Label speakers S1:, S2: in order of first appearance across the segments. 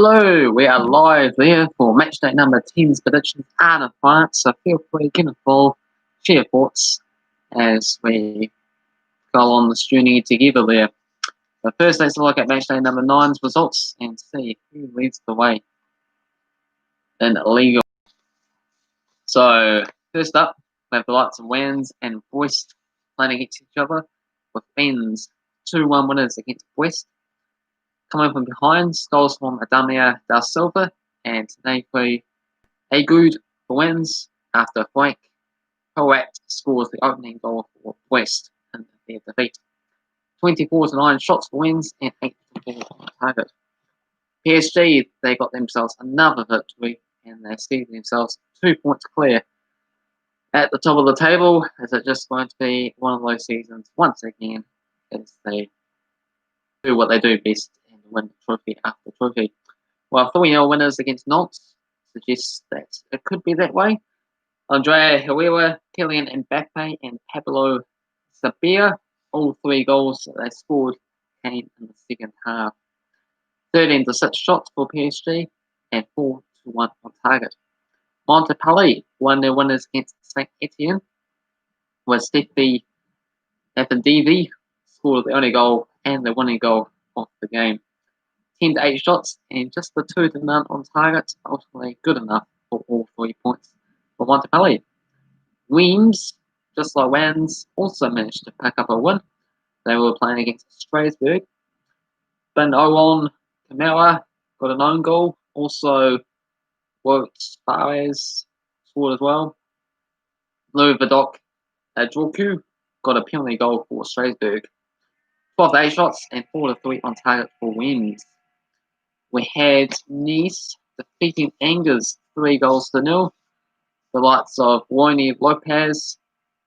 S1: Hello, we are live there for Matchday number 10's predictions out of France, so feel free to get involved, share your thoughts as we go on this journey together there. So first let's look at Matchday number 9's results and see who leads the way in Ligue. So first up, we have the likes of Wans and Boist playing against each other, with Ben's 2-1 winners against Boist. Coming from behind, goals from Adamia da Silva and Nathan Heaver for wins after Frank Poet scores the opening goal for West in their defeat. 24-9 shots for wins and 8 on target. PSG, they got themselves another victory and they see themselves 2 points clear at the top of the table. Is it just going to be one of those seasons once again as they do what they do best and win trophy after trophy? Well, 3-0 winners against Nantes suggests that it could be that way. Nathan Heaver, Kylian Mbappe, and Pablo Sabia, all 3 goals that they scored came in the second half. 13-6 shots for PSG and 4-1 on target. Montpellier, 1-0 winners against Saint Etienne, with Steffi Effendivi scored the only goal and the winning goal of the game. 10-8 shots and just the 2-0 on target, ultimately good enough for all 3 points for Montpellier. Weems, just like Wans, also managed to pick up a win. They were playing against Strasbourg. Ben Owen Kamara got an own goal. Also, Wout Fares scored as well. Lou Vidocq Droku got a penalty goal for Strasbourg. 12-8 shots and 4-3 on target for Weems. We had Nice defeating Angers 3-0. The likes of Wayne Lopez,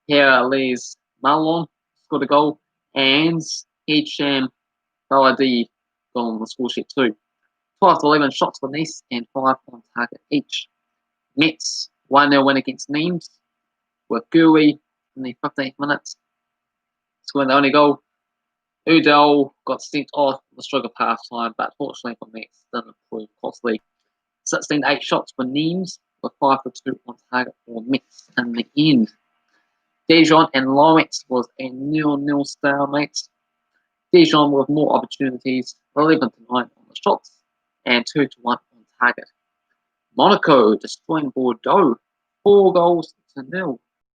S1: Pierre-Elise Marlon scored a goal, and Hicham Baladi got on the score sheet too. 12-11 shots for Nice and 5 on target each. Metz 1-0 win against Nimes with Gui in the 15th minute scoring the only goal. Udell got sent off the stroke of half time, but fortunately for Metz, didn't prove costly. 16-8 shots for Nimes with 5-2 on target for Metz in the end. Dijon and Lorient was a 0-0 stalemate. Dijon with more opportunities, 11-9 on the shots and 2-1 on target. Monaco destroying Bordeaux, 4-0.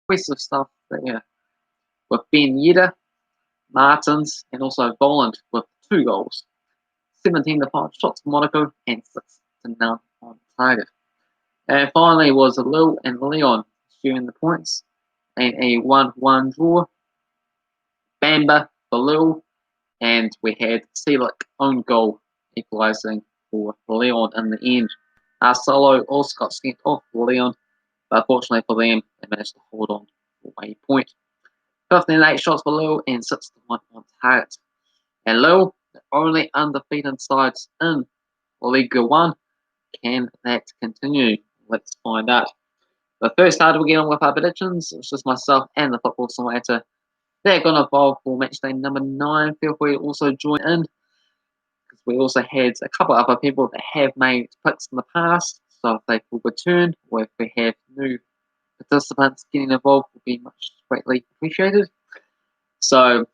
S1: Impressive stuff there. With Ben Yedder, Martins, and also Voland with 2 goals. 17-5 shots for Monaco and 6-0 on target. And finally was Lille and Lyon sharing the points and a 1-1 draw. Bamba for Lille, and we had Selick own goal equalising for Lyon in the end. Solo also got sent off for Lyon, but fortunately for them, they managed to hold on for a point. 15-8 shots for Lille and 6-1 on target. And Lille, the only undefeated sides in Ligue 1, can that continue? Let's find out. But first, how do we get on with our predictions? It's just myself and the Football Simulator. They're going to evolve for Matchday number 9. Feel free to also join in, because we also had a couple of other people that have made picks in the past. So if they will return, or if we have new participants getting involved, will be much greatly appreciated. So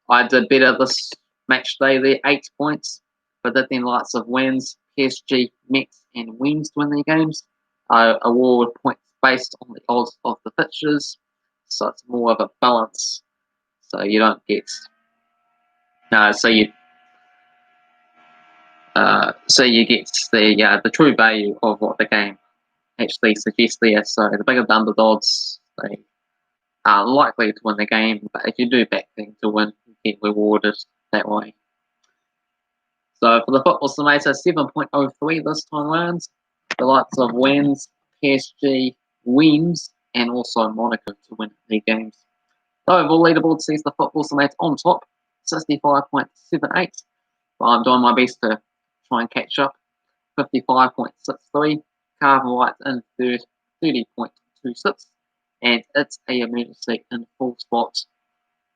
S1: I did better this match day there, 8 points, but that then lots of wins. PSG, Metz, and Weems to win their games. I award points based on the odds of the fixtures, so it's more of a balance. So you don't get so you get the true value of what the game actually suggests there. So the bigger the underdogs, they are likely to win the game, but if you do back them to win, you get rewarded that way. So for the Football Simulator, 7.03 this time around. The likes of Wans, PSG, Weems, and also Monaco to win their games. The overall leaderboard sees the Football Simulator on top, 65.78. But I'm doing my best to try and catch up. 55.63. Cavan Wright in third, 30.26. And It's a Emergency in full spots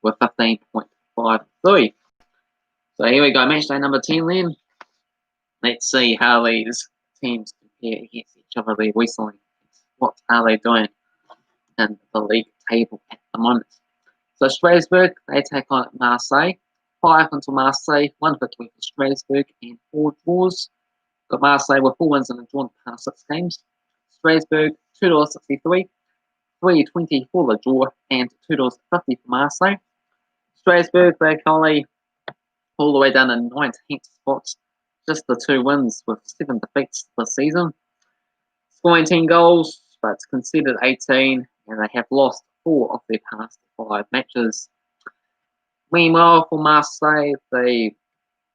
S1: with 15.53. So here we go, match day number 10 then. Let's see how these teams compare against each other there recently. What are they doing in the league table at the moment? So Strasbourg, they take on Marseille. 5 until Marseille, 1 victory for Strasbourg, and 4 draws. Got Marseille with 4 wins and a draw in the past 6 games. Strasbourg, $2.63, $3.20 for the draw, and $2.50 for Marseille. Strasbourg, they're currently all the way down in 19th spots. Just the 2 wins with 7 defeats this season. Scoring 10 goals, but conceded 18, and they have lost 4 of their past 5 matches. Meanwhile, for Marseille, they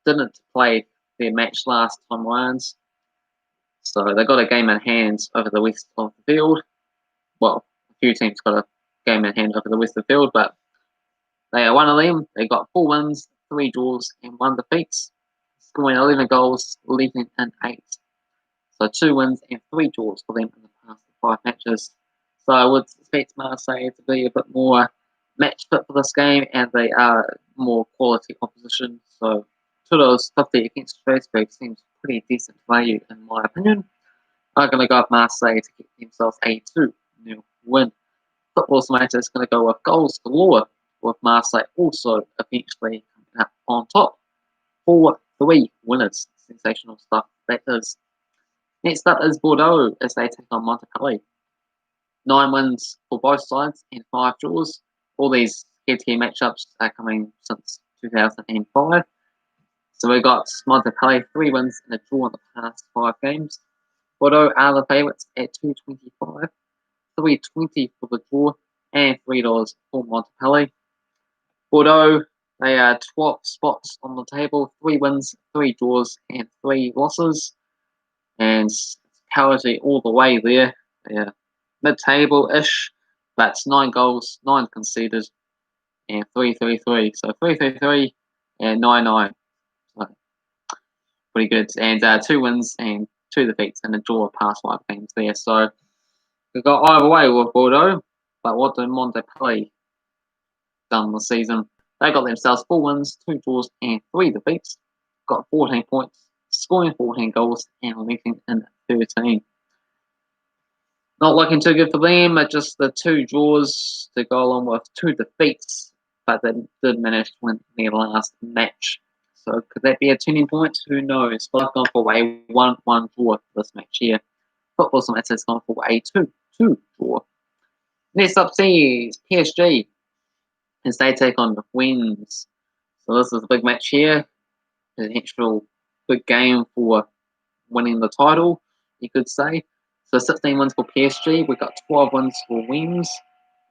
S1: didn't play their match last time round, so they got a game in hand over the west of the field. Well, a few teams got a game in hand over the west of the field, but they are one of them. They got 4 wins, 3 draws, and 1 defeat, scoring 11 goals, leading in 8. So 2 wins and 3 draws for them in the past 5 matches. So I would expect Marseille to be a bit more match fit for this game, and they are more quality opposition. So $2.50 against Strasbourg seems pretty decent value in my opinion. I'm going to go with Marseille to get themselves a 2-0 win. Football Simulator is going to go with goals galore, with Marseille also eventually coming up on top. 4-3 winners. Sensational stuff that is. Next up is Bordeaux as they take on Montpellier. 9 wins for both sides and 5 draws. All these head-to-head matchups are coming since 2005. So we got Montpellier 3 wins and a draw in the past 5 games. Bordeaux are the favourites at $2.25, $3.20 for the draw, and $3 for Montpellier. Bordeaux, they are 12 spots on the table, 3 wins, 3 draws, and 3 losses. And parity all the way there. Yeah, mid-table-ish, but 9 goals, 9 conceded, and 3-3-3. So 3-3-3 and 9-9. So pretty good. And 2 wins and 2 defeats and a draw past 5 games there. So we got either way with Bordeaux, but what did Montpellier done this season? They got themselves 4 wins, 2 draws, and 3 defeats. Got 14 points, scoring 14 goals, and leading in 13. Not looking too good for them, but just the 2 draws to go along with 2 defeats, but they did manage to win their last match. So could that be a turning point? Who knows? But I've gone for a 1-1 draw for this match here. Football Simulator has gone for a 2-2 draw. Next up sees PSG as they take on the Wings. So this is a big match here. An actual big game for winning the title, you could say. So 16 wins for PSG. We've got 12 wins for Wings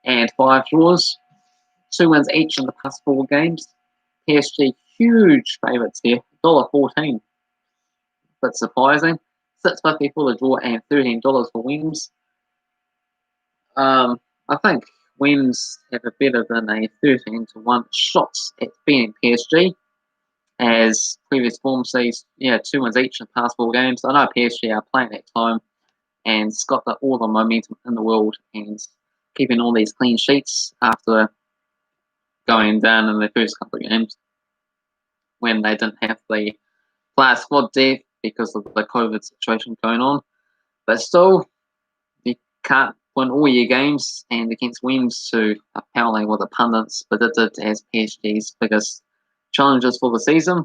S1: and 5 draws. 2 wins each in the past 4 games. PSG huge favourites here. $1.14. Bit surprising. $6.50 for the draw and $13 for Wings. I think Wings have a better than a 13-1 shots at beating PSG. As previous form sees, 2 wins each in the past 4 games. I know PSG are playing at time and it's got all the momentum in the world and keeping all these clean sheets after going down in the first couple of games when they didn't have the player squad depth because of the COVID situation going on. But still, you can't win all your games, and against Wings, who apparently were the pundits predicted as PSG's biggest challenges for the season.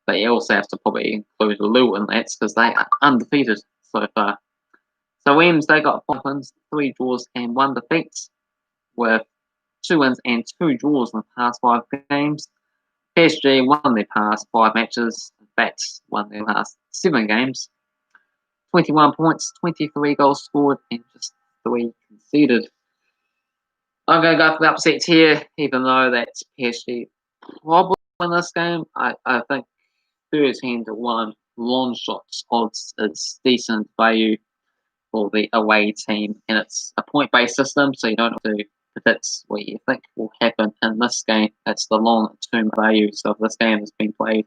S1: But you also have to probably include Lille in that because they are undefeated so far. So Wings, they got 5 wins, 3 draws, and 1 defeat, with 2 wins and 2 draws in the past 5 games. PSG won their past 5 matches. In fact, won their last 7 games. 21 points, 23 goals scored, and just 3 conceded. I'm going to go for the upsets here, even though that PSG probably win this game. I think 13-1 long shots odds is decent value for the away team, and it's a point-based system, so you don't have to predict what you think will happen in this game. It's the long-term value. So if this game has been played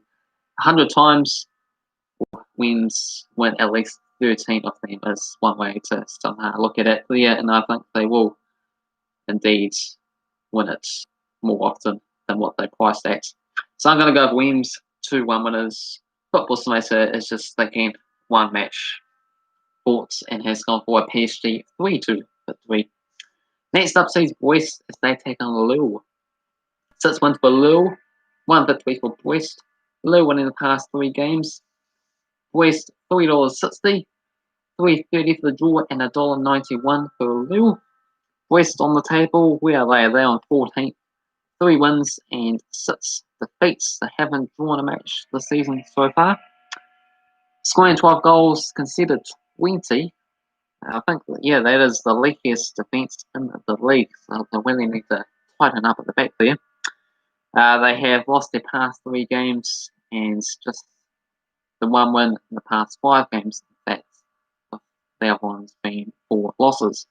S1: 100 times, Wins win at least 13 of them is one way to somehow look at it there, and I think they will indeed win it more often than what they priced at. So I'm going to go with Wins 2-1 winners Football Simulator is just thinking one match fought and has gone for a PSG 3-2 victory. Next up sees Brest as they take on Lille. 6-1 for Lille, 1 victory for Brest. Lille winning the past 3 games. Brest $3.60, $3.30 for the draw, and $1.91 for Lille. Brest on the table, where are they? They're on 14th. 3 wins and 6 defeats. They haven't drawn a match this season so far. Scoring 12 goals, conceded 20. I think, yeah, that is the leakiest defence in the league. So they really need to tighten up at the back there. They have lost their past 3 games and just the 1 win in the past 5 games. That's the other one's been 4 losses.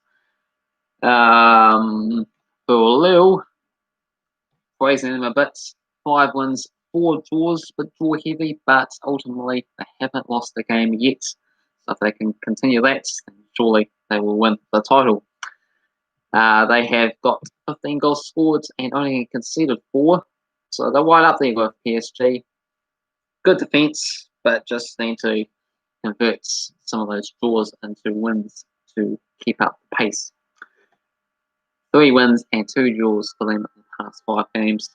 S1: For Lille, praising them a bit, 5 wins, 4 draws, but draw heavy, but ultimately they haven't lost the game yet. So if they can continue that, then surely they will win the title. They have got 15 goals scored and only conceded 4. So they're right up there with PSG. Good defence, but just need to convert some of those draws into wins to keep up the pace. 3 wins and 2 draws for them in the past 5 games.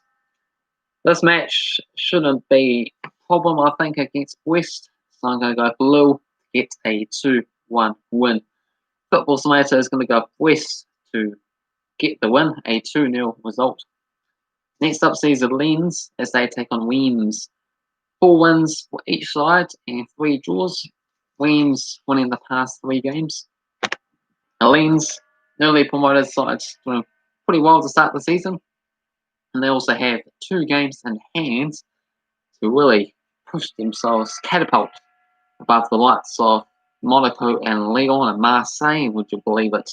S1: This match shouldn't be a problem, I think, against West. So I'm going to go for Lille to get a 2-1 win. Football Simulator is going to go West to get the win, a 2-0 result. Next up sees the Lens as they take on Weems. 4 wins for each side and 3 draws. Weems winning the past 3 games. The Lens, newly promoted sides, doing pretty well to start the season. And they also have 2 games in hand to really push themselves, catapult above the likes of Monaco and Ligue and Marseille, would you believe it,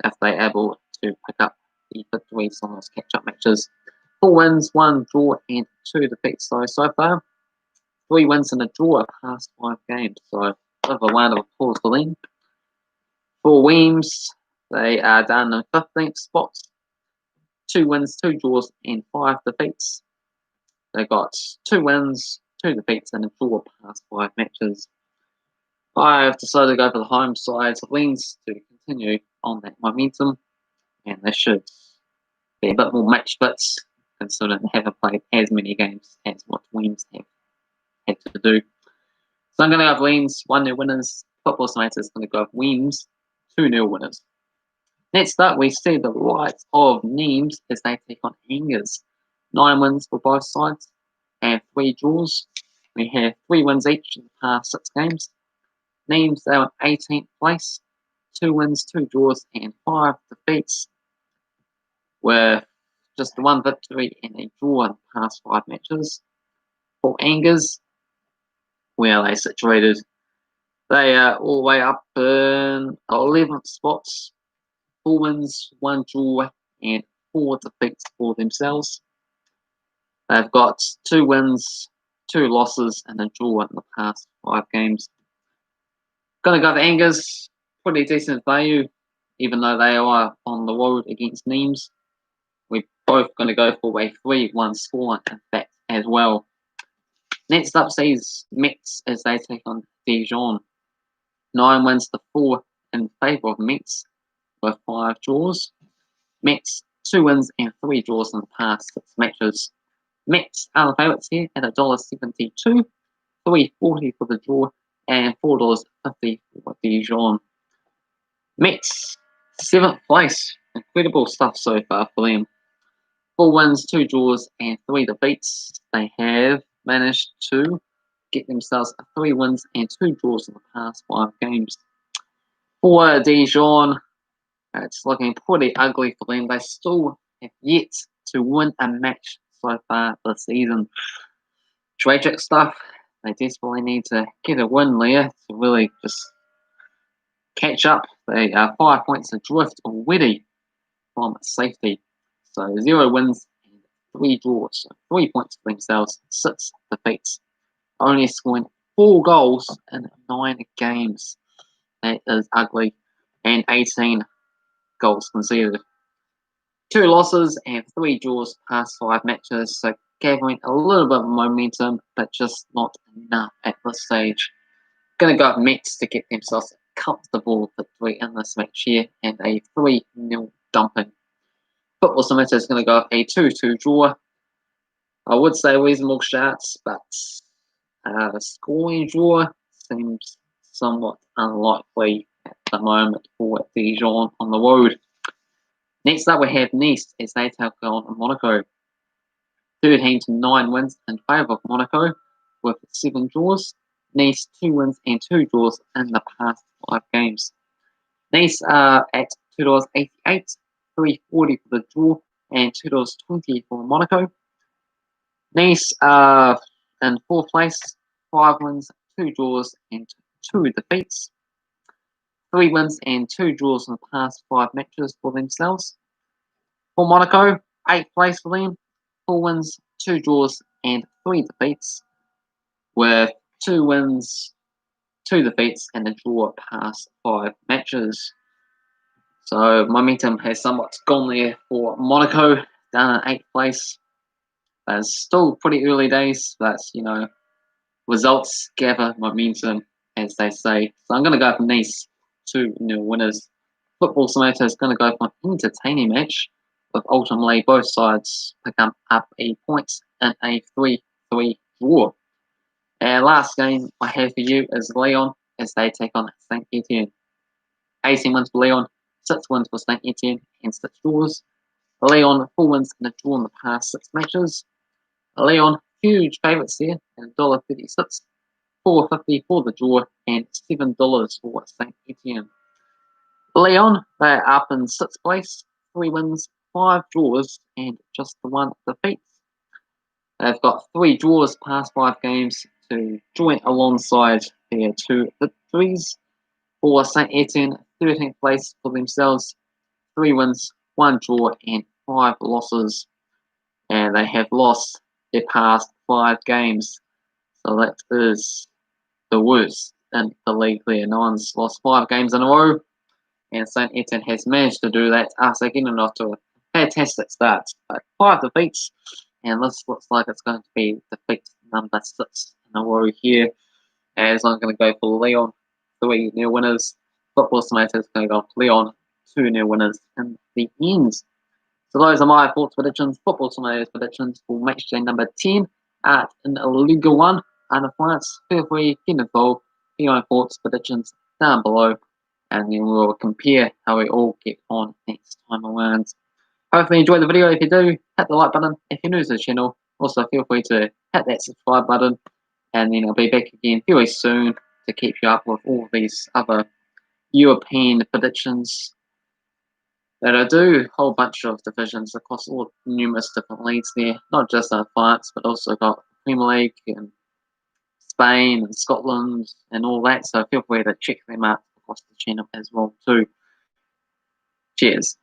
S1: if they're able to pick up the victories on those catch-up matches. 4 wins, 1 draw, and 2 defeats so far. 3 wins and a draw past 5 games, so a bit of a round of applause for them. For Weems, they are down in 15th spot. 2 wins, 2 draws, and 5 defeats. They got 2 wins, 2 defeats, and a draw past 5 matches. I've decided to go for the home side, Lens, to continue on that momentum, and they should be a bit more match fits, considering they haven't played as many games as what Weems have had to do. So I'm going to go with Weems, 1-0 winners. Football Simulator is going to go with Weems, 2-0 winners. Next up, we see the likes of Nîmes as they take on Angers. 9 wins for both sides and 3 draws. We have 3 wins each in the past 6 games. Nîmes, they are in 18th place. 2 wins, 2 draws, and 5 defeats. With just 1 victory and a draw in the past 5 matches. For Angers, where are they situated? They are all the way up in 11th spots. 4 wins, 1 draw, and 4 defeats for themselves. They've got 2 wins, 2 losses, and a draw in the past 5 games. Gonna go for Angers, pretty decent value, even though they are on the road against Nîmes. We're both going to go for a 3-1 scoreline, in fact, as well. Next up sees Metz as they take on Dijon. 9 wins to 4 in favour of Metz, with 5 draws. Metz, 2 wins and 3 draws in the past 6 matches. Metz are the favourites here at $1.72, $3.40 for the draw, and $4.50 for Dijon. Metz, 7th place. Incredible stuff so far for them. 4 wins, 2 draws, and 3 defeats. They have managed to get themselves 3 wins and 2 draws in the past 5 games. For Dijon, it's looking pretty ugly for them. They still have yet to win a match so far this season. Tragic stuff. They desperately need to get a win there to really just catch up. They are 5 points adrift already from safety. So 0 wins and 3 draws. So 3 points for themselves, 6 defeats. Only scoring 4 goals in 9 games. That is ugly. And 18 goals conceded. 2 losses and 3 draws past 5 matches. So gathering a little bit of momentum, but just not enough at this stage. Going to go up Mets to get themselves a comfortable victory in this match here and a 3-0 dumping. Football Simulator is going to go up a 2-2 draw. I would say reasonable shots, but a scoring draw seems somewhat unlikely at the moment for Dijon on the road. Next up, we have Nice as they take on Monaco. 13-9 wins in favour of Monaco with 7 draws. Nice 2 wins and 2 draws in the past 5 games. Nice are at $2.88, $3.40 for the draw, and $2.20 for Monaco. Nice are in 4th place, 5 wins, 2 draws, and 2 defeats. 3 wins and 2 draws in the past 5 matches for themselves. For Monaco, 8th place for them, 4 wins, 2 draws, and 3 defeats, with 2 wins, 2 defeats, and a draw past 5 matches. So momentum has somewhat gone there for Monaco, down in 8th place. It's still pretty early days, but results gather momentum, as they say. So I'm going to go for Nice, 2-0 winners. Football Simulator is going to go for an entertaining match, with ultimately both sides picking up a point in a 3-3 draw. And last game I have for you is Lyon as they take on Saint Etienne. 18 wins for Lyon, 6 wins for Saint Etienne, and 6 draws. Lyon 4 wins and a draw in the past 6 matches. Lyon huge favourites here at $1.36, $4.50 for the draw, and $7 for Saint Etienne. Lyon, they're up in 6th place, 3 wins, 5 draws, and just the 1 defeat. They've got 3 draws past 5 games to join alongside their 2 victories. For Saint Etienne, 13th place for themselves, 3 wins, 1 draw, and 5 losses. And they have lost their past 5 games. So that is the worst in the league there. No one's lost 5 games in a row. And Saint Etienne has managed to do that after getting off to a fantastic start. But 5 defeats. And this looks like it's going to be defeat number 6 in a row here. As I'm going to go for Lyon, 3-0 winners. Football Simulator is going to go for Lyon, 2-0 winners in the end. So those are my thoughts, predictions, Football Simulator's predictions for Matchday number 10 in Ligue 1 under France. Feel free, get involved, your own thoughts, predictions down below, and then we'll compare how we all get on next time around. Hopefully you enjoyed the video. If you do, hit the like button. If you're new to the channel, also feel free to hit that subscribe button, and then I'll be back again very soon to keep you up with all these other European predictions that I do a whole bunch of divisions across all numerous different leagues there, not just in France, but also got Premier League and Spain and Scotland and all that. So feel free to check them out across the channel as well too. Cheers.